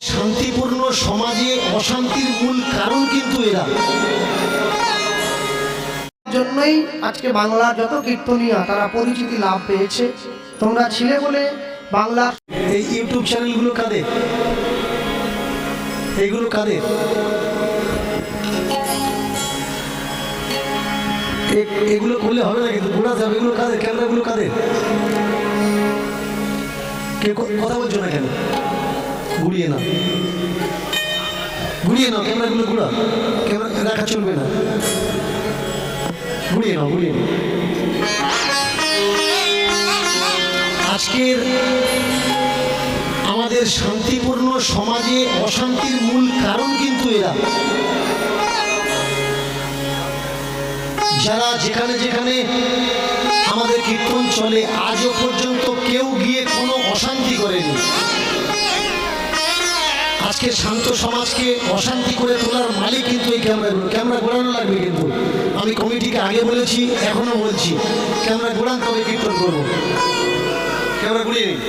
শান্তিপূর্ণ সমাজে অশান্তির মূল কারণ কিন্তু এরা। জন্যই আজকে বাংলা যত কীর্তনীয়া তারা পরিচিতি লাভ পেয়েছে। তোমরা ছিলে বলে বাংলা। এই ইউটিউব চ্যানেলগুলো কাদের? এইগুলো কাদের? এগুলো করলে হবে না, কিন্তু ঘোরা যাবে। এগুলো কাদের? ক্যামেরাগুলো কাদের? কে কথা বলছো না কেন? ঘুরিয়ে নাও, ঘুরিয়ে নাও ক্যামেরাগুলো। ঘুরা, ক্যামেরা রাখা চলবে না। ঘুরিয়ে নাও, ঘুরিয়ে নাও। আজকের আমাদের শান্তিপূর্ণ সমাজে অশান্তির মূল কারণ কিন্তু এরা। যারা যেখানে যেখানে আমাদের কীর্তন চলে আজও পর্যন্ত কেউ গিয়ে কোনো অশান্তি করেনি। আজকে শান্ত সমাজকে অশান্তি করে তোলার মালিক কিন্তু এই ক্যামেরাগুলো। ক্যামেরা ঘোরানো লাগবে কিন্তু। আমি কমিটিকে আগে বলেছি, এখনো বলছি, ক্যামেরা ঘোরান তবে কীর্তন করবো। ক্যামেরা ঘুরিয়ে নিন।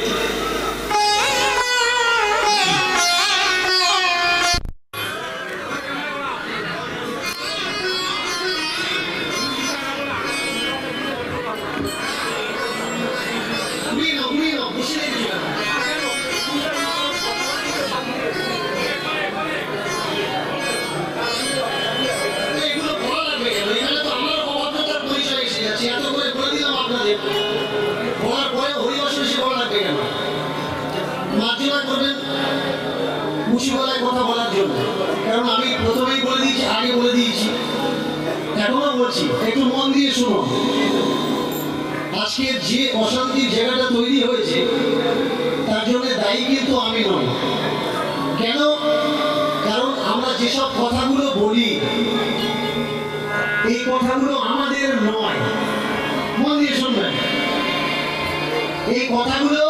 কথা বলার জন্য, কারণ আমি প্রথমেই বলে দিয়েছি, আগে বলে দিয়েছি, এখনো বলছি, একটু মন দিয়ে শুনো। আজকে যে অশান্তির জায়গাটা তৈরি হয়েছে তার জন্য দায়ী কিন্তু আমি নই। কেন? কারণ আমরা যেসব কথাগুলো বলি এই কথাগুলো আমাদের নয়। মন দিয়ে শুনবেন, এই কথাগুলো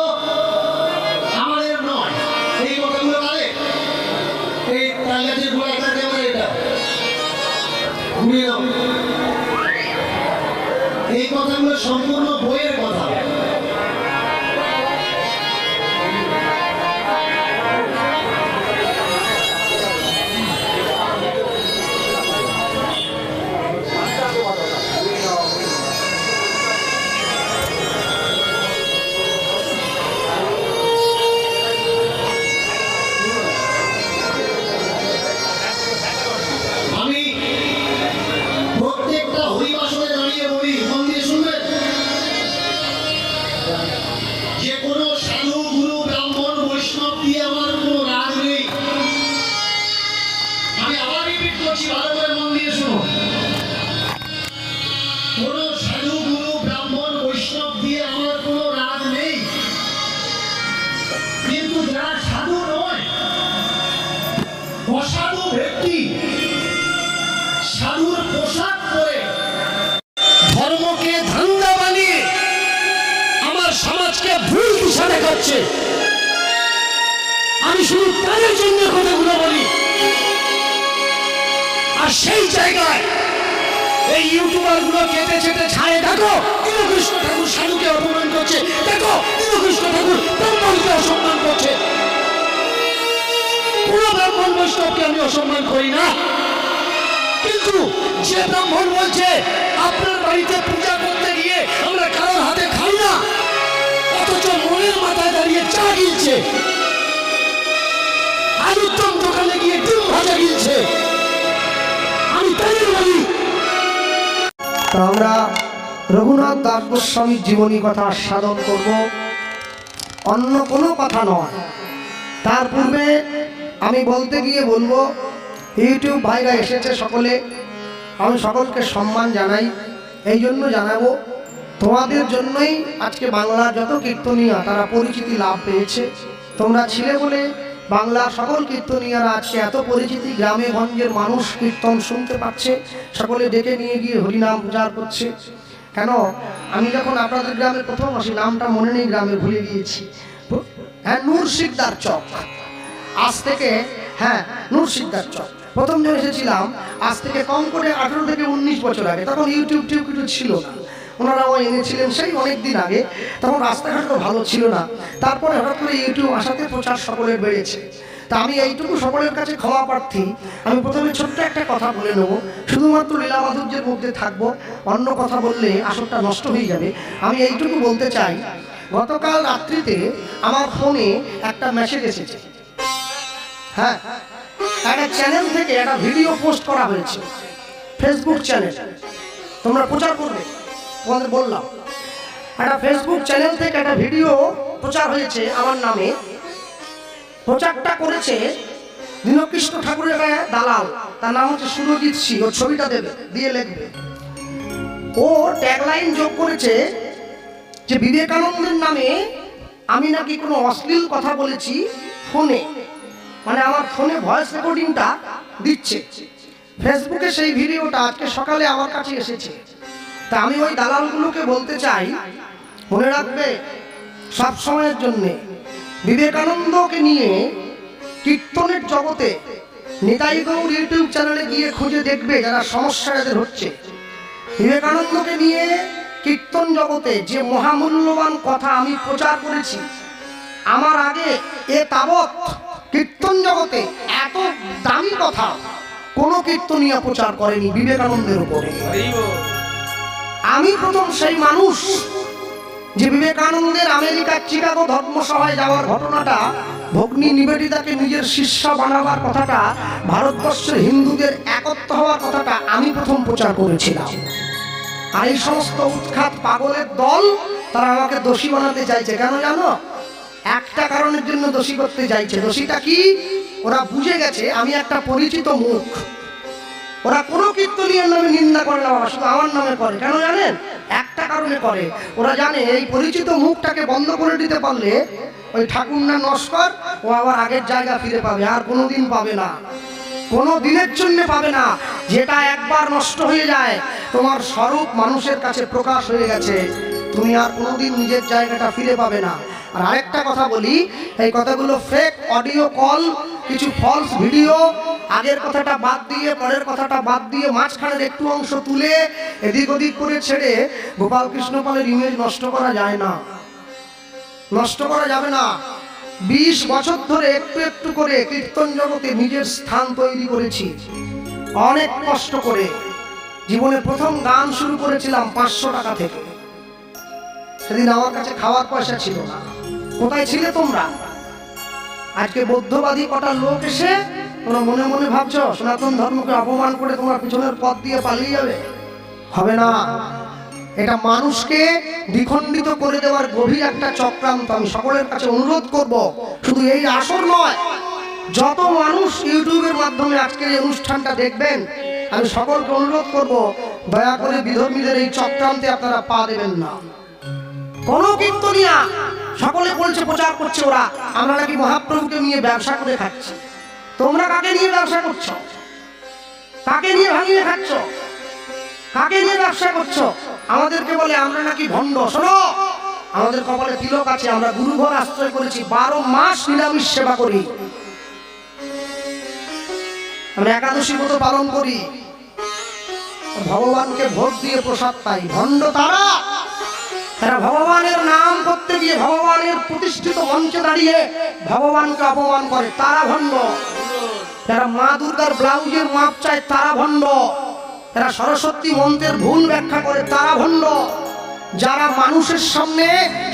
আমাদের নয়। এই কথাগুলো কারে? এই তালিয়াটির গোড়া একটা ক্যামেরা, এটা ঘুরিয়ে দাও। এই কথাগুলো সম্পূর্ণ বইয়ের কথা। অসাধু ব্যক্তি সাধুর পোশাক পরে ধর্মকে ধান্দা বানিয়ে আমার সমাজকে ভুল দিশা দেখাচ্ছে। আমি শুধু তাদের জন্য কথাগুলো বলি। আর সেই জায়গায় এই ইউটিউবার গুলো কেটে চেটে ছাড়ে। দেখো কৃষ্ণ ঠাকুর সাধুকে অপমান করছে, দেখো কৃষ্ণ ঠাকুর ব্রাহ্মণকে অসম্মান করছে। কোন ব্রাহ্মণ বৈষ্ণবকে আমি অসম্মান করি না, কিন্তু যে ব্রাহ্মণ বলছে আপনার বাড়িতে পূজা করতে গিয়ে আমরা কারোর হাতে খাই না, অথচ মনের মাথায় দাঁড়িয়ে চা গিলছে, আলুর দম দোকানে গিয়ে ডিম ভাজা গিলছে, আমি তাদের বলি। আমরা রঘুনাথ দাস গোস্বামীর জীবনী কথা আস্বাদন করব, অন্য কোনো কথা নয়। তার পূর্বে আমি বলতে গিয়ে বলবো, ইউটিউব ভাইরা এসেছে সকলে, আমি সকলকে সম্মান জানাই। এই জন্য জানাবো, তোমাদের জন্যই আজকে বাংলার যত কীর্তনীয়া তারা পরিচিতি লাভ পেয়েছে। তোমরা ছিলে বলে বাংলার সকল কীর্তনীয়ারা আজকে এত পরিচিতি, গ্রামে গঞ্জের মানুষ কীর্তন শুনতে পাচ্ছে, সকলে ডেকে নিয়ে গিয়ে হরিনাম প্রচার করছে। কেন? আমি যখন আপনাদের গ্রামে প্রথম আসি, নামটা মনে নেই গ্রামে, ভুলে গিয়েছি। হ্যাঁ, নূর শিকদার চক। আজ থেকে, হ্যাঁ, নূর শিকদার চক প্রথম যখন এসেছিলাম, আজ থেকে কম করে 18 থেকে 19 বছর আগে। তখন ইউটিউব কিছু ছিল না। ওনারাও এনেছিলেন সেই অনেক দিন আগে, তখন রাস্তাঘাটও ভালো ছিল না। তারপরে হঠাৎ করে ইউটিউব আসাতে প্রচার সকলের বেড়েছে। তা আমি এইটুকু সকলের কাছে ক্ষমা প্রার্থী। আমি প্রথমে ছোট্ট একটা কথা বলে নেব, শুধুমাত্র লীলা মাধুর্যের মধ্যে থাকবো, অন্য কথা বললে আসরটা নষ্ট হয়ে যাবে। আমি এইটুকু বলতে চাই, গতকাল রাত্রিতে আমার ফোনে একটা মেসেজ এসেছে। হ্যাঁ, একটা চ্যানেল থেকে একটা ভিডিও পোস্ট করা হয়েছে, ফেসবুক চ্যানেল, তোমরা প্রচার করবে, তোমাদের বললাম। একটা ফেসবুক চ্যানেল থেকে একটা ভিডিও প্রচার হয়েছে আমার নামে। প্রচারটা করেছে দীনকৃষ্ণ ঠাকুরের একটা দালাল, তার নাম হচ্ছে সুরজিৎ সি। ওর ছবিটা দেবে, দিয়ে লিখবে। ও ট্যাগলাইন যোগ করেছে যে বিবেকানন্দের নামে আমি নাকি কোনো অশ্লীল কথা বলেছি ফোনে, মানে আমার ফোনে ভয়েস রেকর্ডিংটা দিচ্ছে। ফেসবুকে সেই ভিডিওটা আজকে সকালে আমার কাছে এসেছে। তা আমি ওই দালালগুলোকে বলতে চাই, মনে রাখবে সব সময়ের জন্যে বিবেকানন্দকে নিয়ে কীর্তনের জগতে নিতাই গৌর ইউটিউব চ্যানেলে গিয়ে খুঁজে দেখবে যারা সমস্যা এদের হচ্ছে। বিবেকানন্দকে নিয়ে কীর্তন জগতে যে মহামূল্যবান কথা আমি প্রচার করেছি, আমার আগে এ তাবৎ কীর্তন জগতে এত দামি কথা কোন কীর্তনীয় প্রচার করেনি বিবেকানন্দের উপরে। আমি প্রথম সেই মানুষ যে বিবেকানন্দের আমেরিকার চিকাগো ধর্মসভায় যাওয়ার ঘটনাটা, ভগ্নী নিবেদিতাকে নিজের শিষ্য বানাবার কথাটা, ভারতবর্ষের হিন্দুদের একত্র হওয়ার কথাটা আমি প্রথম প্রচার করেছিলাম। আর এই সমস্ত উৎখাত পাগলের দল তারা আমাকে দোষী বানাতে চাইছে। কেন জানো? একটা কারণের জন্য দোষী করতে চাইছে। দোষীটা কি? ওরা বুঝে গেছে আমি একটা পরিচিত মুখ। ওরা কোনো কীর্তনীয়ের নামে নিন্দা করে না, শুধু আমার নামে করে। কেন জানেন? একটা কারণে করে। ওরা জানে এই পরিচিত মুখটাকে বন্ধ করে দিতে পারলে ওই ঠাকুর না নস্কর ও আবার আগের জায়গা ফিরে পাবে, আর কোনোদিন পাবে না, কোনো দিনের জন্য পাবে না। যেটা একবার নষ্ট হয়ে যায়, তোমার স্বরূপ মানুষের কাছে প্রকাশ হয়ে গেছে, তুমি আর কোনোদিন নিজের জায়গাটা ফিরে পাবে না। আর আরেকটা কথা বলি, এই কথাগুলো ফেক অডিও কল, কিছু ফলস ভিডিও, আগের কথাটা বাদ দিয়ে পরের কথাটা বাদ দিয়ে মাঝখানের একটু অংশ তুলে এদিক ওদিক করে ছেড়ে গোপাল কৃষ্ণ পালের ইমেজ নষ্ট করা যায় না, নষ্ট করা যাবে না। 20 বছর ধরে একটু একটু করে কীর্তন জগতে নিজের স্থান তৈরি করেছি, অনেক কষ্ট করে। জীবনে প্রথম গান শুরু করেছিলাম 500 টাকা থেকে। সেদিন আমার কাছে খাওয়ার পয়সা ছিল না। কোথায় ছিলে তোমরা? আজকে বৌদ্ধবাদী কটা লোক এসে তোমরা মনে মনে ভাবছো সনাতন ধর্মকে অপমান করে তোমার পিছনের পথ দিয়ে পালিয়ে যাবে। হবে না। এটা মানুষকে দ্বিখণ্ডিত করে দেওয়ার গভীর একটা চক্রান্ত। আমি সকলের কাছে অনুরোধ করব, শুধু এই আসর নয়, যত মানুষ ইউটিউবের মাধ্যমে আজকের এই অনুষ্ঠানটা দেখবেন, আমি সকলকে অনুরোধ করব, দয়া করে বিধর্মীদের এই চক্রান্তে আপনারা পা দেবেন না। কোন কীর্তনিয়া সকলে বলছে, প্রচার করছে ওরা আমরা নাকি মহাপ্রভুকে নিয়ে ব্যবসা করে খাচ্ছি। তোমরা কাকে নিয়ে ব্যবসা করছো? কাকে নিয়ে ভাঙিয়ে খাচ্ছ? কাকে নিয়ে ব্যবসা করছো? আমাদেরকে বলে আমরা নাকি ভণ্ড। শোনো, আমাদের কপালে তিলক আছে, আমরা গুরুঘর আশ্রয় করেছি, 12 মাস নিরামিষ সেবা করি, আমরা একাদশী ব্রত পালন করি, ভগবানকে ভোট দিয়ে প্রসাদ পাই। ভণ্ড তারা, তারা ভগবানের নাম করতে গিয়ে ভগবানের প্রতিষ্ঠিত মঞ্চে দাঁড়িয়ে ভগবানকে অপমান করে, তারা ভণ্ড। যারা মা দুর্গার ব্লাউজের মাপ চায় তারা ভণ্ড। যারা সরস্বতী মন্ত্রের ভুল ব্যাখ্যা করে তারা ভণ্ড। যারা মানুষের সামনে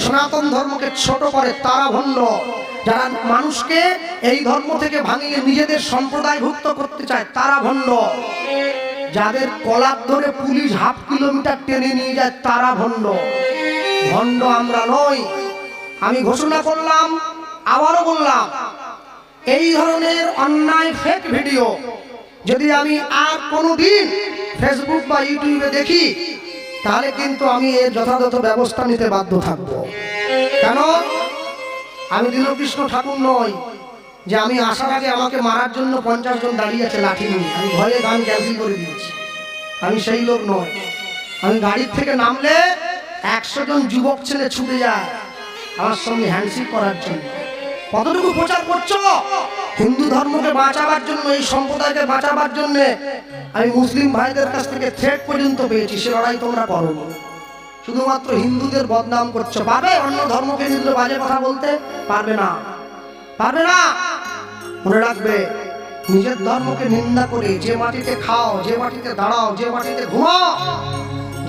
সনাতন ধর্মকে ছোট করে তারা ভণ্ড। যারা মানুষকে এই ধর্ম থেকে ভাঙিয়ে নিজেদের সম্প্রদায়ভুক্ত করতে চায় তারা ভণ্ড। যাদের কলার ধরে পুলিশ হাফ কিলোমিটার টেনে নিয়ে যায় তারা ভণ্ড। ভণ্ড আমরা নই। আমি ঘোষণা করলাম, আবারও বললাম, এই ধরনের অন্যায় ফেক ভিডিও যদি আমি আর কোনোদিন ফেসবুক বা ইউটিউবে দেখি, তাহলে কিন্তু আমি এর যথাযথ ব্যবস্থা নিতে বাধ্য থাকব। কেন? আমি দীনকৃষ্ণ ঠাকুর নই যে আমি আসার আগে আমাকে মারার জন্য 50 জন দাঁড়িয়ে আছে লাঠি নিয়ে, আমি ভয়ে গান ক্যান্সেল করে দিয়েছি। আমি সেই লোক নই। আমি গাড়ির থেকে নামলে 100 জন যুবক ছেলে ছুটে যায় আমার সঙ্গে হ্যান্ডশেক করার জন্য। কতটুকু প্রচার করছো? হিন্দু ধর্মকে বাঁচাবার জন্য, এই সম্প্রদায়কে বাঁচাবার জন্য আমি মুসলিম ভাইদের কাছ থেকে থ্রেট পর্যন্ত পেয়েছি। সে লড়াই তোমরা করো, শুধুমাত্র হিন্দুদের বদনাম করছো। পারবে অন্য ধর্মকে নিয়ে বাজে কথা বলতে? পারবে না, পারবে না। মনে রাখবে, নিজের ধর্মকে নিন্দা করে যে মাটিতে খাও, যে মাটিতে দাঁড়াও, যে মাটিতে ঘুমাও,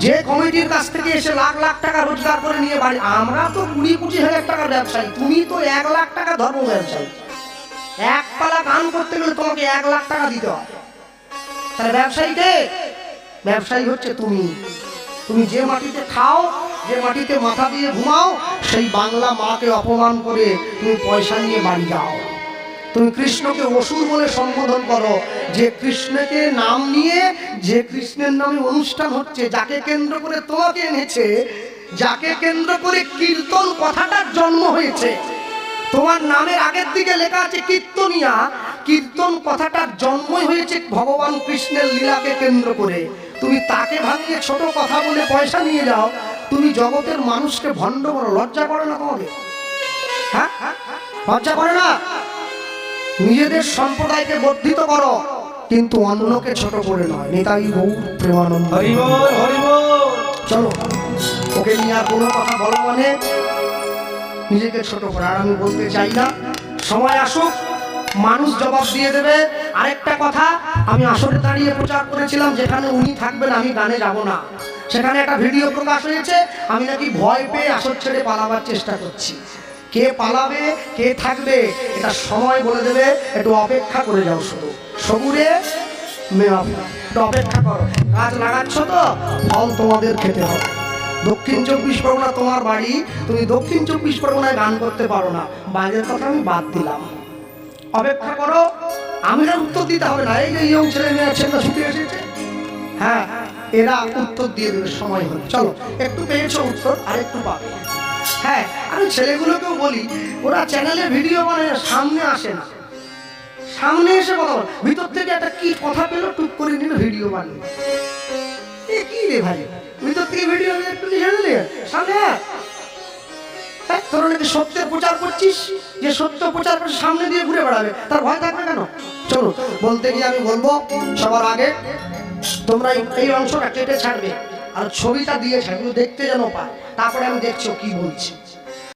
যে কমিটির কাছ থেকে এসে লাখ লাখ টাকা রোজগার করে নিয়ে বাড়ি, আমরা তো 20-25 হাজার টাকার ব্যবসায়ী, তুমি তো 1 লাখ টাকা ধর্ম ব্যবসায়ী। এক পালা গান করতে গেলে তোমাকে 1 লাখ টাকা দিতে হয়। তাহলে ব্যবসায়ীকে, ব্যবসায়ী হচ্ছে তুমি। তুমি যে মাটিতে খাও, যে মাটিতে মাথা দিয়ে ঘুমাও, সেই বাংলা মাকে অপমান করে তুমি পয়সা নিয়ে বাড়ি যাও। তুমি কৃষ্ণকে অসুর বলে সম্বোধন করো, যে কৃষ্ণকে নাম নিয়ে, যে কৃষ্ণের নামে অনুষ্ঠান হচ্ছে, যাকে কেন্দ্র করে তোমাকে এনেছে, যাকে কেন্দ্র করে কীর্তন কথাটার জন্ম হয়েছে। তোমার নামের আগের দিকে লেখা আছে কীর্তনিয়া, কীর্তন কথাটার জন্মই হয়েছে ভগবান কৃষ্ণের লীলাকে কেন্দ্র করে। তুমি তাকে ভাঙিয়ে ছোট কথা বলে পয়সা নিয়ে যাও, তুমি জগতের মানুষকে ভণ্ড করো। লজ্জা করে না তোমাদের? হ্যাঁ, লজ্জা করে না? নিজেদের সম্প্রদায়কে বর্ধিত করো, কিন্তু অন্যকে ছোট করে নয়। নিতাই গৌর প্রেমানন্দ। চলো, ওকে নিয়ে আর কোনো কথা বলো মানে নিজেকে ছোট করে। আর আমি বলতে চাই না, সময় আসুক মানুষ জবাব দিয়ে দেবে। আরেকটা কথা, আমি আসরে দাঁড়িয়ে প্রচার করেছিলাম, যেখানে উনি থাকবেন আমি গানে যাব না। সেখানে একটা ভিডিও প্রকাশ হয়েছে, আমি নাকি ভয় পেয়ে আসর ছেড়ে পালাবার চেষ্টা করছি। কে পালাবে, কে থাকবে, এটা সময় বলে দেবে। একটু অপেক্ষা করে যাও, শুধু সবুরে একটু অপেক্ষা করো। গাছ লাগাচ্ছ তো, ফল তোমাদের খেতে হবে। দক্ষিণ 24 পরগনা তোমার বাড়ি, তুমি দক্ষিণ 24 পরগনায় গান করতে পারো না, বাইরের কথা আমি বাদ দিলাম। অপেক্ষা করো, আমি আর উত্তর দিতে হবে না। এই যে ইয়ং ছেলে মেয়ে ছেলেটা ছুটে এসেছে, হ্যাঁ, এরা উত্তর দিয়ে দেবে সময় হলে। চলো, একটু পেয়েছো উত্তর, আর একটু পাবে। হ্যাঁ, আমি ছেলেগুলোকেও বলি, ওরা চ্যানেলে ভিডিও বানায়, সামনে আসে না। সামনে এসে কথা বল, ভিতর থেকে একটা কি কথা পেলো, টুক করে নিল, ভিডিও বানিয়ে। এ কি রে ভাই, ভিতর থেকে ভিডিও একটু লিখে নিলে সামনে। তোরা নাকি সত্যের প্রচার করছিস, যে সত্য প্রচার করে সামনে দিয়ে ঘুরে বেড়াবে, তার ভয় থাকবে কেন? চলো, বলতে গিয়ে আমি বলবো, সবার আগে তোমরা এই অংশটা কেটে ছাড়বে, আর ছবিটা দিয়ে ছাড়বে, দেখতে যেন পায়। তারপরে আমি দেখছো কি বলছি।